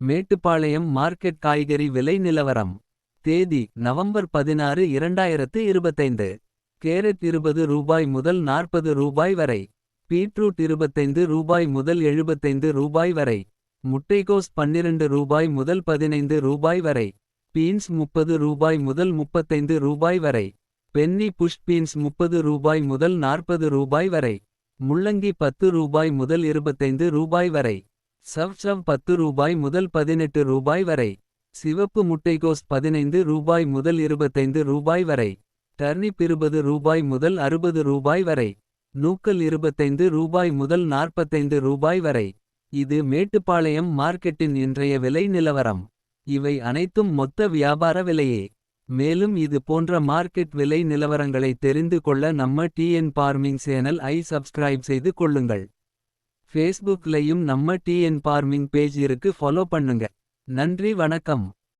Mettupalayam market காய்கறி விலை நிலவரம். தேதி நவம்பர் 16 2025. கேரட் ரூபாய் முதல் ரூபாய் வரை. பீட்ரூட் ரூபாய் முதல் ரூபாய் வரை. முட்டைகோஸ் ரூபாய் முதல் ரூபாய் வரை. பீன்ஸ் ரூபாய் முதல் ரூபாய் வரை. பென்னி புஷ் பீன்ஸ் ரூபாய் முதல் ரூபாய் வரை. முள்ளங்கி ரூபாய் முதல் ரூபாய் வரை. சவ் ரூபாய் முதல் ரூபாய் வரை. சிவப்பு முட்டைகோஸ் ரூபாய் முதல் ரூபாய் வரை. டர்னிப் ரூபாய் முதல் ரூபாய் வரை. நூக்கல் ரூபாய் முதல் ரூபாய் வரை. இது மேட்டுப்பாளையம் மார்க்கெட்டின் இன்றைய விலை நிலவரம். இவை அனைத்தும் மொத்த வியாபார விலையே. மேலும் இது போன்ற மார்க்கெட் விலை நிலவரங்களை தெரிந்து கொள்ள நம்ம டிஎன் பார்மிங் சேனல் ஐ சப்ஸ்கிரைப் செய்து கொள்ளுங்கள். ஃபேஸ்புக்லயும் நம்ம டிஎன் பார்மிங் பேஜ் இருக்கு, ஃபாலோ பண்ணுங்க. நன்றி, வணக்கம்.